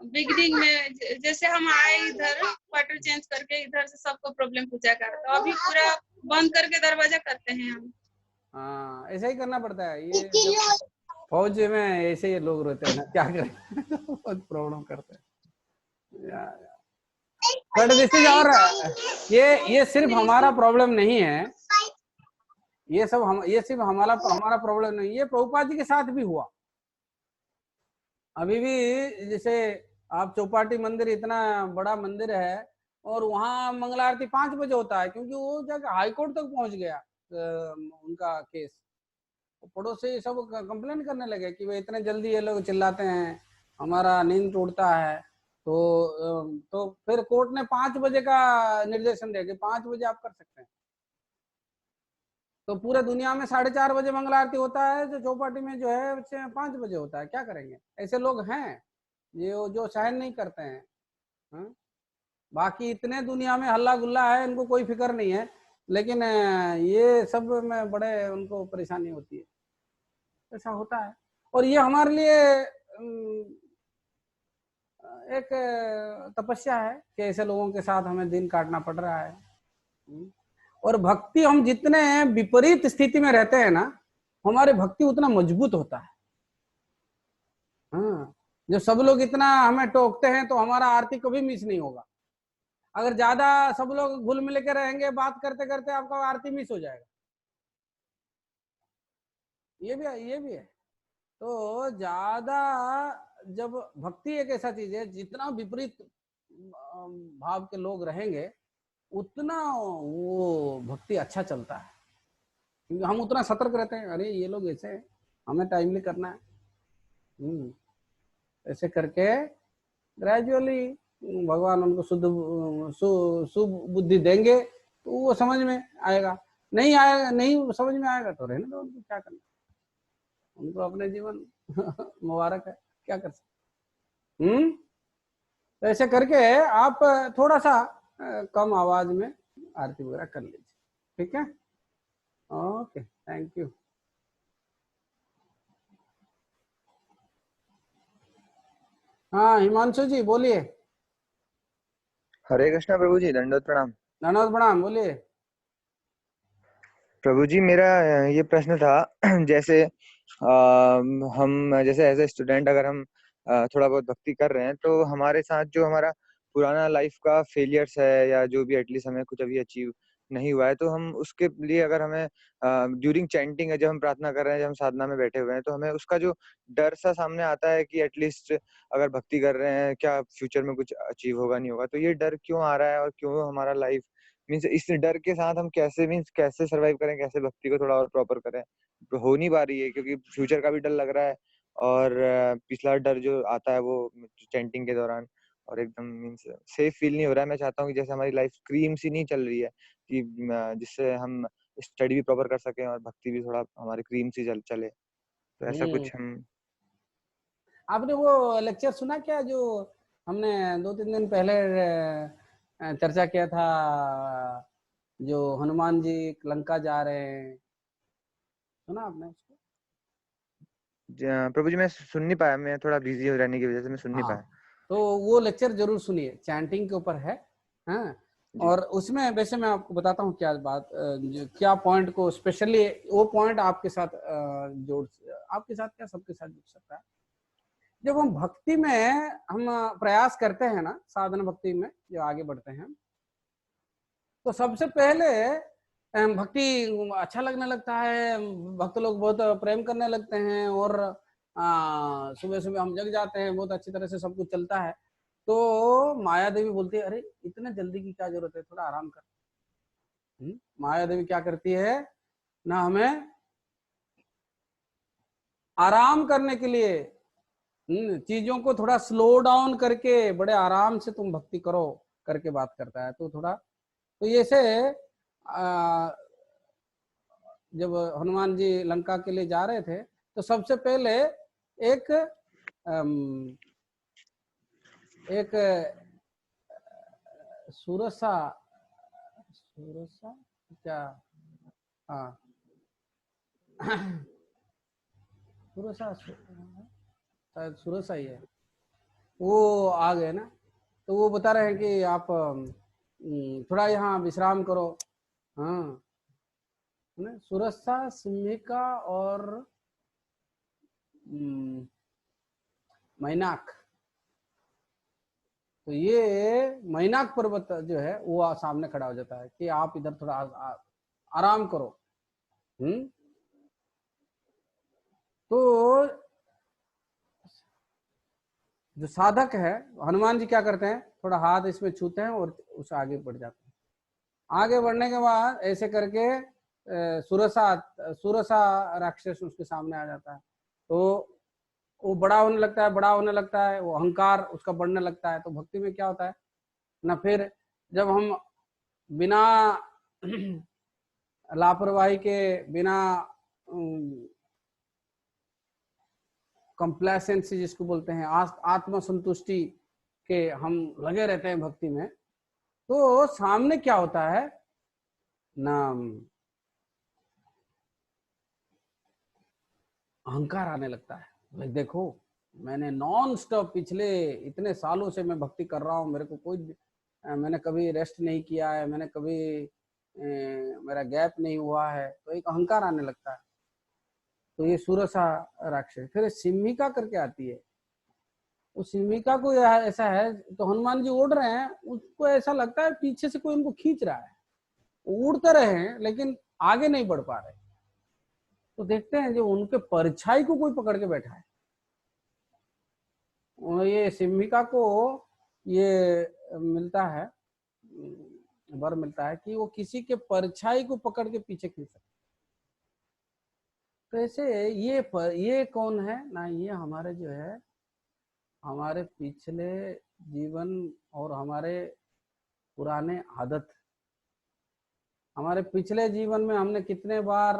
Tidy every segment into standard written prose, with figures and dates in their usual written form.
Beginning में जैसे हम आए इधर क्वार्टर चेंज करके, इधर से सबको प्रॉब्लम पूछा कर, तो अभी पूरा बंद करके दरवाजा करते हैं हम। हाँ, ऐसा ही करना पड़ता है। ये जब फौज में ऐसे ही लोग रहते हैं ना, क्या करें बहुत प्रॉब्लम करते हैं। बट दिस इज और ये सिर्फ हमारा प्रॉब्लम नहीं है, ये सिर्फ हमारा प्रॉब्लम नहीं, ये प्रभुपाद जी के साथ भी हुआ। अभी भी जैसे आप चौपाटी मंदिर इतना बड़ा मंदिर है और वहां मंगला आरती 5 बजे होता है, क्योंकि वो जाकर हाई कोर्ट तक पहुंच गया उनका केस। पड़ोसी सब कंप्लेन करने लगे कि वे इतने जल्दी ये लोग चिल्लाते हैं, हमारा नींद टूटता है। तो फिर कोर्ट ने 5 बजे का निर्देशन दिया कि 5 बजे आप कर सकते हैं। तो पूरे दुनिया में 4:30 बजे मंगला आरती होता है, जो चौपाटी में जो है 5 बजे होता है। क्या करेंगे, ऐसे लोग हैं जो सहन नहीं करते हैं। हा? बाकी इतने दुनिया में हल्ला गुल्ला है, इनको कोई फिक्र नहीं है, लेकिन ये सब में बड़े उनको परेशानी होती है। ऐसा होता है, और ये हमारे लिए एक तपस्या है कि ऐसे लोगों के साथ हमें दिन काटना पड़ रहा है। और भक्ति, हम जितने विपरीत स्थिति में रहते हैं ना, हमारे भक्ति उतना मजबूत होता है। हाँ, जो सब लोग इतना हमें टोकते हैं तो हमारा आरती कभी मिस नहीं होगा। अगर ज्यादा सब लोग घुल मिल के रहेंगे, बात करते करते आपका आरती मिस हो जाएगा। ये भी है। तो ज्यादा, जब भक्ति एक ऐसा चीज है, जितना विपरीत भाव के लोग रहेंगे उतना वो भक्ति अच्छा चलता है, क्योंकि हम उतना सतर्क रहते हैं, अरे ये लोग ऐसे हैं, हमें टाइमली करना है। ऐसे करके ग्रेजुअली भगवान उनको सुबुद्धि देंगे, तो वो समझ में आएगा। नहीं आएगा, नहीं समझ में आएगा तो रहने दो, उनको क्या करना, उनको अपने जीवन मुबारक है, क्या कर सकते। तो ऐसे करके आप थोड़ा सा कम आवाज में आरती वगैरह कर लीजिए, ठीक है। Okay, thank you. हाँ, हिमांशु जी बोलिए। हरे कृष्णा प्रभु जी, दंडवत प्रणाम। धन्यवाद, प्रणाम, बोलिए। प्रभु जी, मेरा ये प्रश्न था जैसे हम जैसे एज ए स्टूडेंट अगर हम थोड़ा बहुत भक्ति कर रहे हैं, तो हमारे साथ जो हमारा पुराना लाइफ का फेलियर्स है, या जो भी एटलीस्ट हमें कुछ अभी अचीव नहीं हुआ है, तो हम उसके लिए अगर हमें ड्यूरिंग चैंटिंग है, जब हम प्रार्थना कर रहे हैं, जब हम साधना में बैठे हुए हैं, तो हमें उसका जो डर सा सामने आता है कि एटलीस्ट अगर भक्ति कर रहे हैं, क्या फ्यूचर में कुछ अचीव होगा नहीं होगा, तो ये डर क्यों आ रहा है, और क्यों हमारा लाइफ मीन्स इस डर के साथ हम कैसे सरवाइव करें, कैसे भक्ति को थोड़ा और प्रॉपर करें, तो हो नहीं पा रही है, क्योंकि फ्यूचर का भी डर लग रहा है, और पिछला डर जो आता है वो चैंटिंग के दौरान, और एकदम मीन्स सेफ फील नहीं हो रहा है। मैं चाहता हूँ कि जैसे हमारी लाइफ क्रीम सी नहीं चल रही है, कि जिससे हम स्टडी भी प्रॉपर कर सकें और भक्ति भी थोड़ा हमारी क्रीम सी चले, तो ऐसा कुछ हम। आपने वो लेक्चर सुना क्या, जो हमने 2-3 दिन पहले चर्चा किया था, जो हनुमान जी लंका जा रहे हैं, सुना आपने उसको? प्रभु जी, मैं सुन नहीं पाया, मैं थोड़ा बिजी रहने की वजह से मैं सुन नहीं हाँ, पाया। तो वो लेक्चर जरूर सुनिए, चैंटिंग के ऊपर है। हाँ, और उसमें वैसे मैं आपको बताता हूँ क्या बात, क्या पॉइंट को स्पेशली, वो पॉइंट आपके साथ आपके साथ क्या सबके साथ जुड़ सकता है। जब हम भक्ति में हम प्रयास करते हैं ना, साधना भक्ति में जो आगे बढ़ते हैं, तो सबसे पहले भक्ति अच्छा लगने लगता है, भक्त लोग बहुत प्रेम करने लगते हैं, और सुबह सुबह हम जग जाते हैं, बहुत अच्छी तरह से सब कुछ चलता है। तो माया देवी बोलती है, अरे इतने जल्दी की क्या जरूरत है, थोड़ा आराम कर। माया देवी क्या करती है ना, हमें आराम करने के लिए चीजों को थोड़ा स्लो डाउन करके बड़े आराम से तुम भक्ति करो करके बात करता है। तो थोड़ा, तो ये से जब हनुमान जी लंका के लिए जा रहे थे, तो सबसे पहले एक एक सुरसा क्या, हाँ सुरसा, शायद सुरसा ही है। वो आ गए ना, तो वो बता रहे हैं कि आप थोड़ा यहाँ विश्राम करो। हाँ, सुरसा, सिम्हिका और मैनाक। तो ये मैनाक पर्वत जो है वो सामने खड़ा हो जाता है कि आप इधर थोड़ा आराम करो। तो जो साधक है, हनुमान जी क्या करते हैं, थोड़ा हाथ इसमें छूते हैं और उस आगे बढ़ जाते हैं। आगे बढ़ने के बाद ऐसे करके सुरसा राक्षस उसके सामने आ जाता है। तो वो बड़ा होने लगता है, बड़ा होने लगता है, वो अहंकार उसका बढ़ने लगता है। तो भक्ति में क्या होता है ना, फिर जब हम बिना लापरवाही के, बिना कंप्लेसेंसी जिसको बोलते हैं, आत्म संतुष्टि के हम लगे रहते हैं भक्ति में, तो सामने क्या होता है ना, अहंकार आने लगता है। भाई देखो, मैंने नॉन स्टॉप पिछले इतने सालों से मैं भक्ति कर रहा हूँ, मेरे को कोई, मैंने कभी रेस्ट नहीं किया है, मैंने कभी मेरा गैप नहीं हुआ है। तो एक अहंकार आने लगता है। तो ये सुरसा राक्षस। फिर सिम्हिका करके आती है। उस सिम्हिका को ऐसा है, तो हनुमान जी उड़ रहे हैं, उसको ऐसा लगता है पीछे से कोई उनको खींच रहा है। उड़ते रहे हैं लेकिन आगे नहीं बढ़ पा रहे। तो देखते हैं जो उनके परछाई को कोई पकड़ के बैठा है। ये सिम्हिका को ये मिलता है, वर मिलता है कि वो किसी के परछाई को पकड़ के पीछे खींच सकते। तो ऐसे ये कौन है ना, ये हमारे जो है, हमारे पिछले जीवन और हमारे पुराने आदत। हमारे पिछले जीवन में हमने कितने बार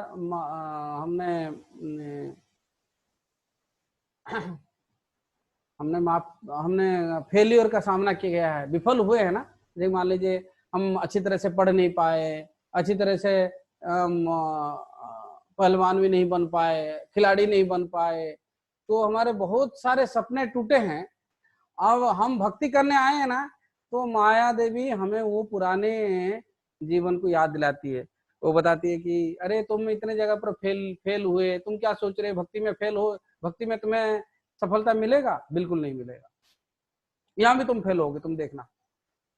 हमने फेलियर का सामना किया गया है, विफल हुए हैं ना। जैसे मान लीजिए हम अच्छी तरह से पढ़ नहीं पाए, अच्छी तरह से पहलवान भी नहीं बन पाए, खिलाड़ी नहीं बन पाए, तो हमारे बहुत सारे सपने टूटे हैं। अब हम भक्ति करने आए हैं ना, तो माया देवी हमें वो पुराने जीवन को याद दिलाती है। वो बताती है कि अरे तुम इतने जगह पर फेल हुए, तुम क्या सोच रहे, भक्ति में फेल हो, भक्ति में तुम्हें सफलता मिलेगा? बिल्कुल नहीं मिलेगा। यहाँ भी तुम फेल होगे, तुम देखना।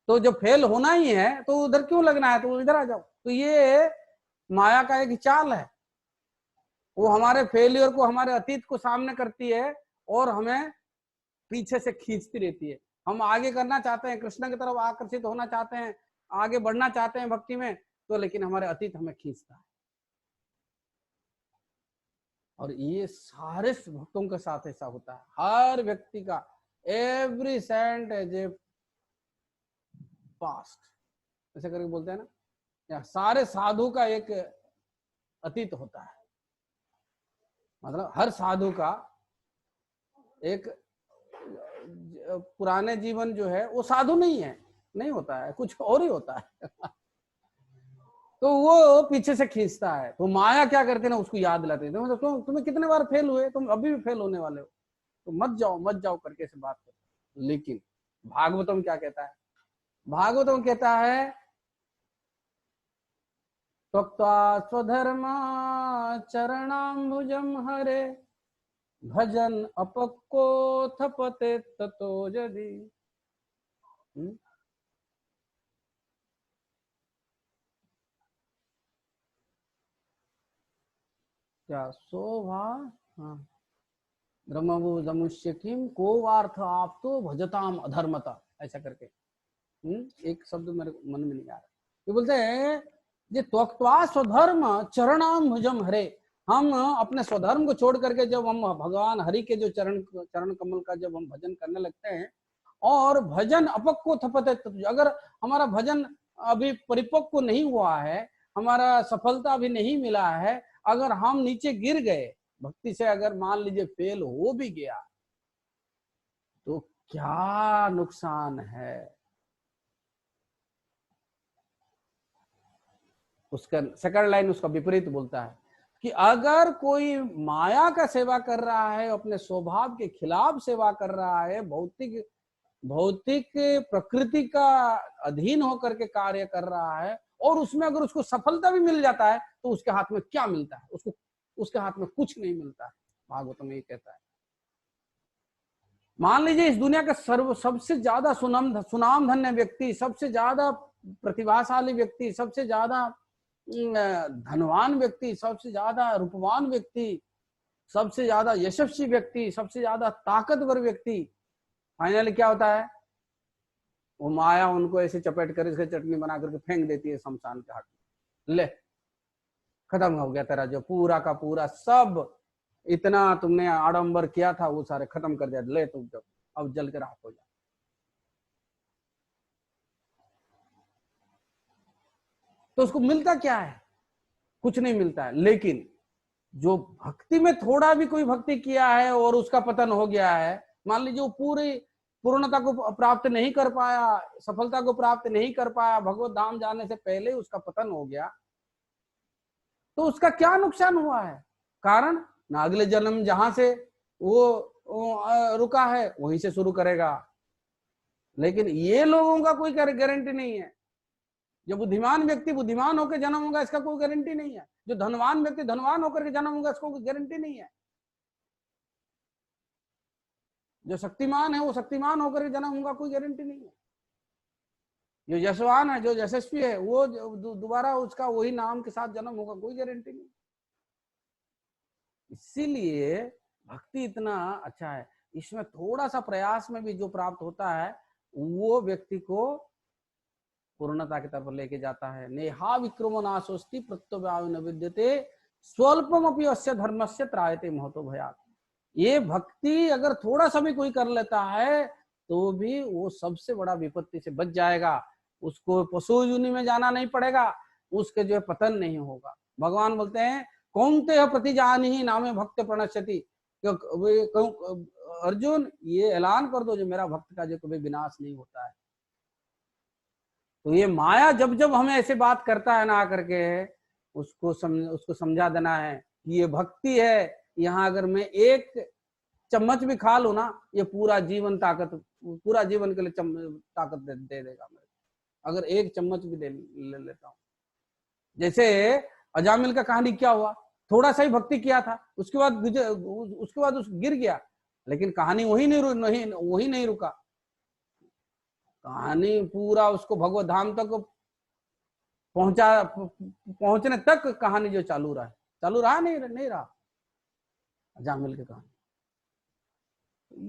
तो जब फेल होना ही है तो उधर क्यों लगना है, तो इधर आ जाओ। तो ये माया का एक चाल है। वो हमारे फेलियर को, हमारे अतीत को सामने करती है और हमें पीछे से खींचती रहती है। हम आगे करना चाहते हैं, कृष्ण की तरफ आकर्षित होना चाहते हैं, आगे बढ़ना चाहते हैं भक्ति में, तो लेकिन हमारे अतीत हमें खींचता है। और ये सारे भक्तों के साथ ऐसा होता है, हर व्यक्ति का। Every cent as a past, ऐसे करके बोलते हैं ना, या सारे साधु का एक अतीत होता है। मतलब हर साधु का एक पुराने जीवन जो है वो साधु नहीं है, नहीं होता है, कुछ और ही होता है। तो वो पीछे से खींचता है। तो माया क्या करते हैं ना, उसको याद दिलाते हैं। मतलब तुम्हें कितने बार फेल हुए, तुम अभी भी फेल होने वाले हो, तो मत जाओ करके से बात करते। लेकिन भागवतम क्या कहता है? भागवतम कहता है त्यक्त्वा स्वधर्म चरणाम्बुजम हरे भजन अपक्कोऽथ पतेत् ततो यदि। क्या शोभा, हाँ, ब्रह्मभूतमुष्य किम को वार्थ आप तो भजताम अधर्मता, ऐसा करके एक शब्द मेरे मन में नहीं आ रहा। ये बोलते हैं ये त्यक्त्वा स्वधर्म चरणाम्बुजम हरे। हम अपने स्वधर्म को छोड़ करके जब हम भगवान हरि के जो चरण कमल का जब हम भजन करने लगते हैं, और भजन अपक्को थपते, अगर हमारा भजन अभी परिपक्व नहीं हुआ है, हमारा सफलता अभी नहीं मिला है, अगर हम नीचे गिर गए भक्ति से, अगर मान लीजिए फेल हो भी गया, तो क्या नुकसान है। उसका सेकंड लाइन उसका विपरीत बोलता है, कि अगर कोई माया का सेवा कर रहा है, अपने स्वभाव के खिलाफ सेवा कर रहा है, भौतिक प्रकृति का अधीन होकर के कार्य कर रहा है, और उसमें अगर उसको सफलता भी मिल जाता है तो उसके हाथ में क्या मिलता है? उसके हाथ में कुछ नहीं मिलता है। भागवतम ये कहता है। मान लीजिए इस दुनिया का सबसे ज्यादा सुनाम धन्य व्यक्ति, सबसे ज्यादा प्रतिभाशाली व्यक्ति, सबसे ज्यादा धनवान व्यक्ति, सबसे ज्यादा रूपवान व्यक्ति, सबसे ज्यादा यशस्वी व्यक्ति, सबसे ज्यादा ताकतवर व्यक्ति, फाइनली क्या होता है? वो माया उनको ऐसे चपेट कर इसके चटनी बना करके फेंक देती है शमशान के घाट में। ले, खत्म हो गया तेरा जो पूरा का पूरा सब इतना तुमने आडंबर किया था, वो सारे खत्म कर दिया। ले तुम जब अब जल के राख हो जा। तो उसको मिलता क्या है? कुछ नहीं मिलता है। लेकिन जो भक्ति में थोड़ा भी कोई भक्ति किया है और उसका पतन हो गया है, मान लीजिए वो पूरी पूर्णता को प्राप्त नहीं कर पाया, सफलता को प्राप्त नहीं कर पाया, भगवत धाम जाने से पहले उसका पतन हो गया, तो उसका क्या नुकसान हुआ है? कारण ना अगले जन्म जहां से वो रुका है वहीं से शुरू करेगा। लेकिन ये लोगों का कोई गारंटी नहीं है। जो बुद्धिमान व्यक्ति बुद्धिमान होकर जन्म होगा, इसका कोई गारंटी नहीं है। जो धनवान व्यक्ति धनवान होकर के जन्म होगा, इसको कोई गारंटी नहीं है। जो शक्तिमान है वो शक्तिमान होकर के जन्म होगा, कोई गारंटी नहीं है। जो यशवान है, जो यशस्वी है, वो दोबारा उसका वही नाम के साथ जन्म होगा, कोई गारंटी नहीं। इसीलिए भक्ति इतना अच्छा है। इसमें थोड़ा सा प्रयास में भी जो प्राप्त होता है वो व्यक्ति को पूर्णता की तरफ लेके जाता है। नेहा विक्रमो नाशोस्ति प्रत्योव्यायो न विद्यते स्वल्पमपि अस्य धर्मस्य त्रायते महतो भयात्। ये भक्ति अगर थोड़ा सा भी कोई कर लेता है तो भी वो सबसे बड़ा विपत्ति से बच जाएगा। उसको पशु योनि में जाना नहीं पड़ेगा, उसके जो है पतन नहीं होगा। भगवान बोलते हैं कौन्तेय प्रतिजानीहि नामे भक्त प्रणश्यति। अर्जुन ये ऐलान कर दो जो मेरा भक्त का जो कभी विनाश नहीं होता है। तो ये माया जब जब हमें ऐसे बात करता है ना आकर के, उसको समझा देना है कि ये भक्ति है। यहाँ अगर मैं एक चम्मच भी खा लूं ना, ये पूरा जीवन के लिए ताकत दे देगा मेरे। अगर एक चम्मच भी ले लेता हूँ। जैसे अजामिल का कहानी क्या हुआ, थोड़ा सा ही भक्ति किया था, उसके बाद उस गिर गया, लेकिन कहानी वही नहीं रुका। कहानी पूरा उसको भगवत धाम तक पहुंचने तक कहानी जो चालू रहा नहीं रहा अजामिल की कहानी।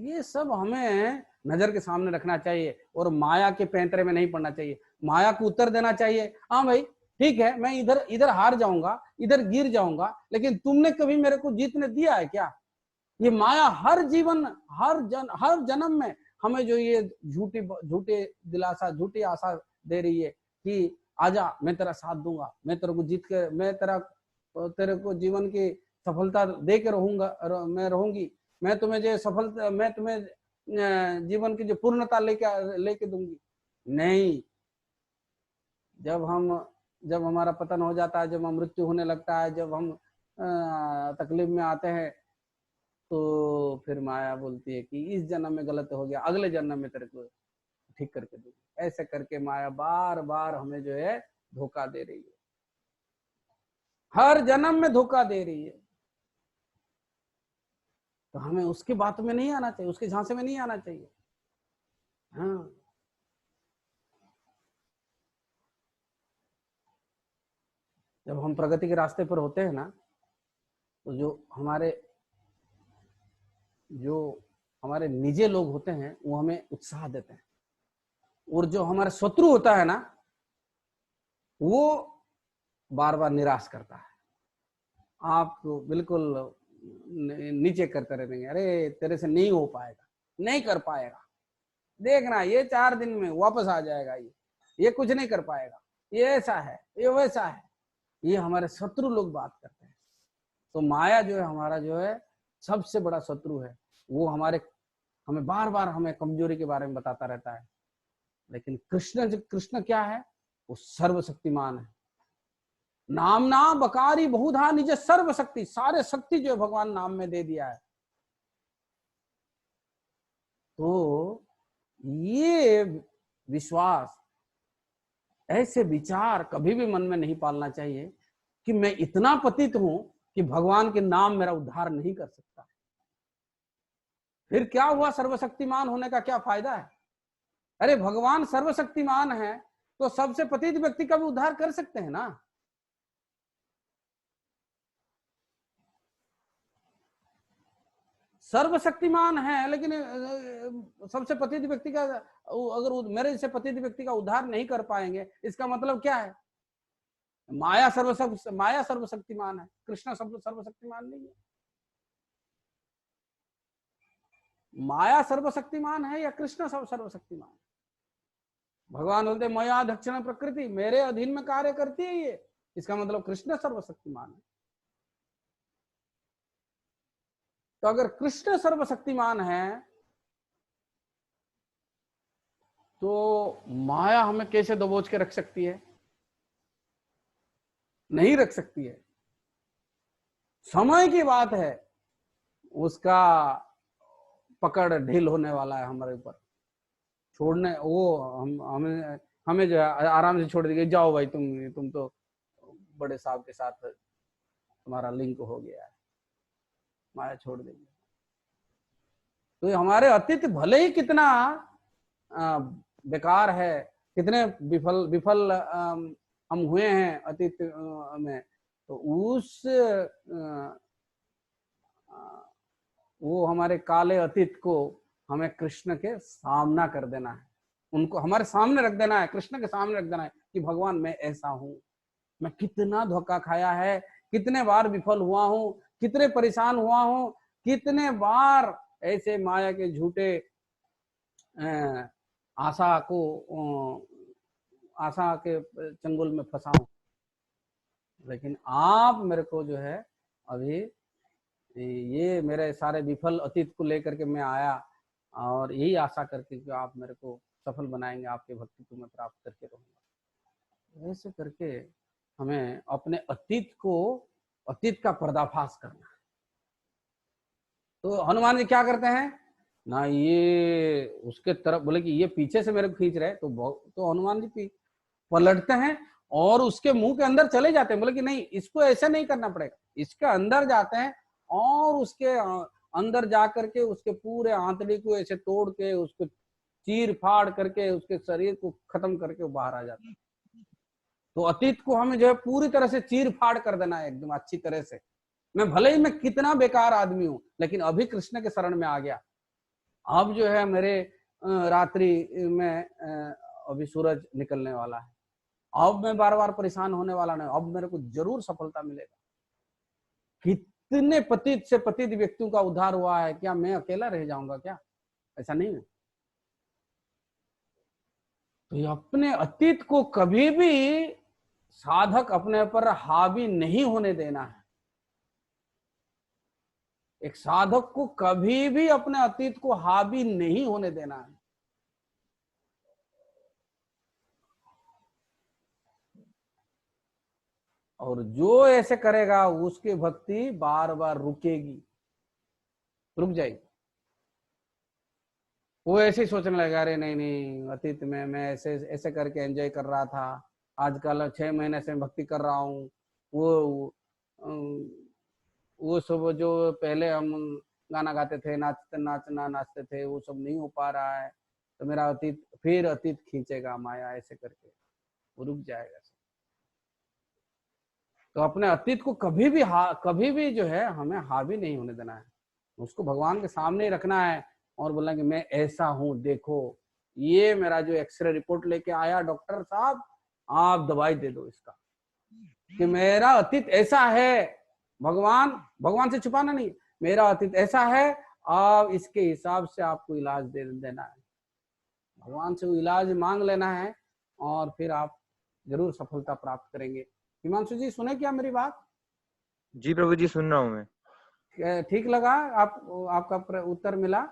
ये सब हमें नजर के सामने रखना चाहिए और माया के पैंतरे में नहीं पड़ना चाहिए। माया को उत्तर देना चाहिए, हाँ भाई ठीक है, मैं इधर हार जाऊंगा, इधर गिर जाऊंगा, लेकिन तुमने कभी मेरे को जीतने दिया है क्या? ये माया हर जन्म में हमें जो ये झूठी दिलासा, झूठी आशा दे रही है कि आजा मैं तेरा साथ दूंगा, मैं तेरे को जीत के, मैं तेरे को जीवन की सफलता दे के रहूंगी, मैं तुम्हें जीवन की जो पूर्णता लेके दूंगी। नहीं, जब हमारा पतन हो जाता है, जब हम मृत्यु होने लगता है, जब हम तकलीफ में आते हैं, तो फिर माया बोलती है कि इस जन्म में गलत हो गया, अगले जन्म में तेरे को ठीक करके दूंगी। ऐसे करके माया बार बार हमें जो है धोखा दे रही है, हर जन्म में धोखा दे रही है। तो हमें उसकी बात में नहीं आना चाहिए, उसके झांसे में नहीं आना चाहिए। हाँ, जब हम प्रगति के रास्ते पर होते हैं ना, तो जो हमारे निजी लोग होते हैं वो हमें उत्साह देते हैं, और जो हमारा शत्रु होता है ना वो बार बार निराश करता है। आप तो बिल्कुल नीचे करते रहेंगे, अरे तेरे से नहीं हो पाएगा, नहीं कर पाएगा, देखना ये 4 दिन में वापस आ जाएगा, ये कुछ नहीं कर पाएगा, ये ऐसा है, ये वैसा है। ये हमारे शत्रु लोग बात करते हैं। तो माया जो है हमारा जो है सबसे बड़ा शत्रु है। वो हमें बार बार हमें कमजोरी के बारे में बताता रहता है। लेकिन कृष्ण क्या है? वो सर्वशक्तिमान है। नामना बकारी बहुधा निज सर्व शक्ति, सारे शक्ति जो भगवान नाम में दे दिया है। तो ये विश्वास, ऐसे विचार कभी भी मन में नहीं पालना चाहिए कि मैं इतना पतित हूं कि भगवान के नाम मेरा उद्धार नहीं कर सकता। फिर क्या हुआ? सर्वशक्तिमान होने का क्या फायदा है? अरे भगवान सर्वशक्तिमान है तो सबसे पतित व्यक्ति का भी उद्धार कर सकते हैं ना। सर्वशक्तिमान है लेकिन सबसे पतित व्यक्ति का, अगर मेरे जैसे पतित व्यक्ति का उद्धार नहीं कर पाएंगे, इसका मतलब क्या है? माया सर्वशक्तिमान है, कृष्ण सर्वशक्तिमान नहीं है। माया सर्वशक्तिमान है या कृष्ण सर्वशक्तिमान? भगवान बोलते मया दक्षिण प्रकृति, मेरे अधीन में कार्य करती है ये, इसका मतलब कृष्ण सर्वशक्तिमान है। तो अगर कृष्ण सर्वशक्तिमान है तो माया हमें कैसे दबोच के रख सकती है? नहीं रख सकती है। समय की बात है, उसका पकड़ ढील होने वाला है हमारे ऊपर। छोड़ने वो हमें जो है आराम से छोड़ देंगे, जाओ भाई तुम तो बड़े साहब के साथ तुम्हारा लिंक हो गया है, माया छोड़ देंगे। तो हमारे अतीत भले ही कितना बेकार है, कितने विफल हम हुए हैं अतीत में, तो वो हमारे काले अतीत को हमें कृष्ण के सामना कर देना है, उनको हमारे सामने रख देना है, कृष्ण के सामने रख देना है कि भगवान मैं ऐसा हूं, मैं कितना धोखा खाया है, कितने बार विफल हुआ हूं, कितने परेशान हुआ हूं, कितने बार ऐसे माया के झूठे आशा के चंगुल में फंसा हूं। लेकिन आप मेरे को जो है अभी ये मेरे सारे विफल अतीत को लेकर के मैं आया और यही आशा करके कि आप मेरे को सफल बनाएंगे, आपके भक्ति को मैं प्राप्त करके रहूंगा। ऐसे करके हमें अपने अतीत का पर्दाफाश करना है। तो हनुमान जी क्या करते हैं ना, ये उसके तरफ बोले कि ये पीछे से मेरे को खींच रहे, तो हनुमान जी पलटते हैं और उसके मुंह के अंदर चले जाते हैं। बोले कि नहीं, इसको ऐसे नहीं करना पड़ेगा, इसके अंदर जाते हैं और उसके अंदर जाकर के उसके पूरे आंतड़ी को ऐसे तोड़ के, उसको चीर फाड़ करके, उसके शरीर को खत्म करके वो बाहर आ जाते हैं। तो अतीत को हमें जो है पूरी तरह से चीर फाड़ कर देना है, एकदम अच्छी तरह से। मैं भले ही मैं कितना बेकार आदमी हूं, लेकिन अभी कृष्ण के शरण में आ गया। अब जो है मेरे रात्रि में अभी सूरज निकलने वाला है, अब मैं बार बार परेशान होने वाला नहीं, अब मेरे को जरूर सफलता मिलेगा। कितने पतित से पतित व्यक्तियों का उद्धार हुआ है, क्या मैं अकेला रह जाऊंगा क्या? ऐसा नहीं है। तो अपने अतीत को कभी भी साधक अपने पर हावी नहीं होने देना है। एक साधक को कभी भी अपने अतीत को हावी नहीं होने देना है। और जो ऐसे करेगा उसकी भक्ति बार बार रुकेगी, रुक जाएगी। वो ऐसे ही सोचने लगेगा, अरे नहीं अतीत में मैं ऐसे करके एंजॉय कर रहा था, आजकल 6 महीने से भक्ति कर रहा हूँ, वो सब जो पहले हम गाना गाते थे, नाचते थे, वो सब नहीं हो पा रहा है, तो मेरा अतीत खींचेगा माया, ऐसे करके वो रुक जाएगा। तो अपने अतीत को कभी भी जो है हमें हावी नहीं होने देना है, उसको भगवान के सामने ही रखना है और बोलना कि मैं ऐसा हूं, देखो ये मेरा जो एक्सरे रिपोर्ट लेके आया डॉक्टर साहब, आप दवाई दे दो इसका, कि मेरा अतीत ऐसा है। भगवान से छुपाना नहीं, मेरा अतीत ऐसा है, आप इसके हिसाब से आपको इलाज देना है। भगवान से इलाज मांग लेना है और फिर आप जरूर सफलता प्राप्त करेंगे। हिमांशु जी सुने क्या मेरी बात? जी प्रभु जी, सुन रहा हूँ मैं। ठीक लगा? आपका उत्तर मिला?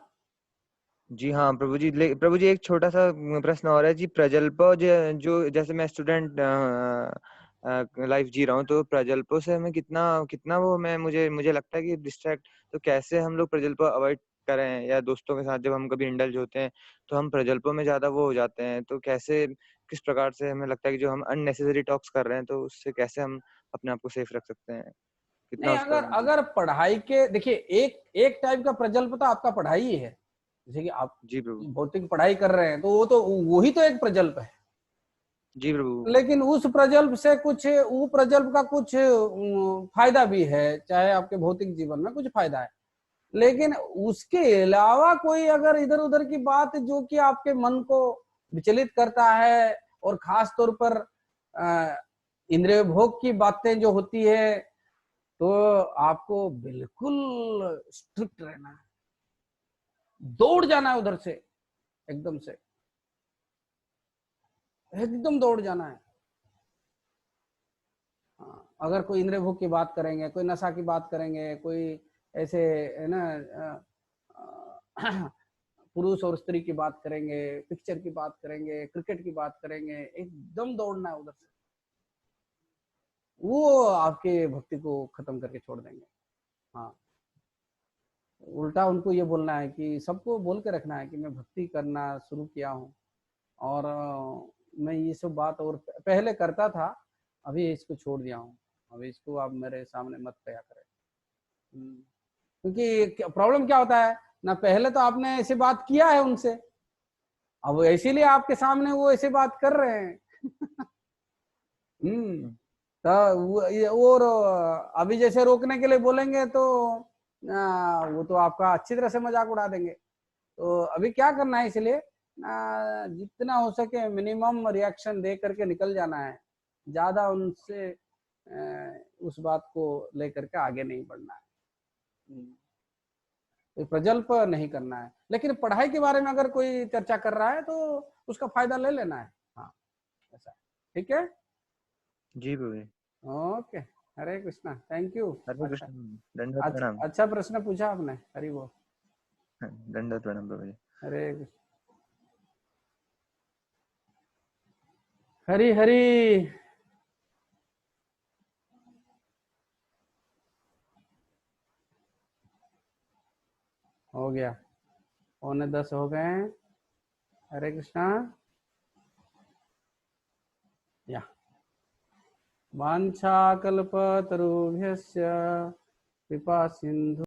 जी हाँ प्रभु जी, एक छोटा सा प्रश्न और है जी। प्रजल्प जो जैसे मैं स्टूडेंट लाइफ जी रहा हूँ, तो प्रजल्पों से हमें कितना कितना वो मैं मुझे लगता है कि डिस्ट्रैक्ट, तो कैसे हम लोग प्रजल्प अवॉइड करें, या दोस्तों के साथ जब हम कभी इंडल्ज होते हैं तो हम प्रजल्पों में ज्यादा वो हो जाते हैं, तो कैसे किस प्रकार से हमें लगता है कि जो हम अननेसेसरी टॉक्स कर रहे हैं तो उससे कैसे हम अपने आप को सेफ रख सकते हैं, कितना नहीं, उसका अगर अगर पढ़ाई के देखिए, एक एक टाइप का प्रजल्प तो आपका पढ़ाई ही है। जैसे कि आप जी प्रभु। भौतिक पढ़ाई कर रहे हैं तो वो तो वही तो एक प्रजल्प है। जी प्रभु। लेकिन उस प्रजल्प से कुछ, वो प्रजल्प का कुछ फायदा भी है, चाहे आपके भौतिक जीवन में कुछ फायदा है, लेकिन उसके अलावा कोई अगर इधर उधर की बात जो कि आपके मन को विचलित करता है, और खास तौर पर इंद्रिय भोग की बातें जो होती है, तो आपको बिल्कुल स्ट्रिक्ट रहना है, दौड़ जाना है उधर से, एकदम से एकदम दौड़ जाना है। अगर कोई इंद्रिय भोग की बात करेंगे, कोई नशा की बात करेंगे, कोई ऐसे है ना पुरुष और स्त्री की बात करेंगे, पिक्चर की बात करेंगे, क्रिकेट की बात करेंगे, एकदम दौड़ना है उधर से, वो आपके भक्ति को खत्म करके छोड़ देंगे। हाँ, उल्टा उनको ये बोलना है कि सबको बोल के रखना है कि मैं भक्ति करना शुरू किया हूँ, और मैं ये सब बात और पहले करता था, अभी इसको छोड़ दिया हूँ, अभी इसको आप मेरे सामने मत कया करें। क्योंकि प्रॉब्लम क्या होता है ना, पहले तो आपने ऐसी बात किया है उनसे, अब इसीलिए आपके सामने वो ऐसी बात कर रहे हैं। तो और अभी जैसे रोकने के लिए बोलेंगे तो वो तो आपका अच्छी तरह से मजाक उड़ा देंगे। तो अभी क्या करना है, इसलिए जितना हो सके मिनिमम रिएक्शन दे करके निकल जाना है, ज्यादा उनसे उस बात को लेकर के आगे नहीं बढ़ना है, तो प्रजल्प नहीं करना है। लेकिन पढ़ाई के बारे में अगर कोई चर्चा कर रहा है तो उसका फायदा ले लेना है। हाँ, ऐसा, ठीक है। जी प्रभु। Okay, Hare Krishna, thank you. Hare अच्छा, कृष्ण। दंडवत प्रणाम। अच्छा प्रश्न पूछा आपने, हरि बोल। दंडवत प्रणाम प्रभु जी। हरे कृष्ण, हरि हरि। हो गया, 9:45 हो गए हैं। हरे कृष्णा। या वाञ्छाकल्पतरुभ्यश्च कृपा सिंधु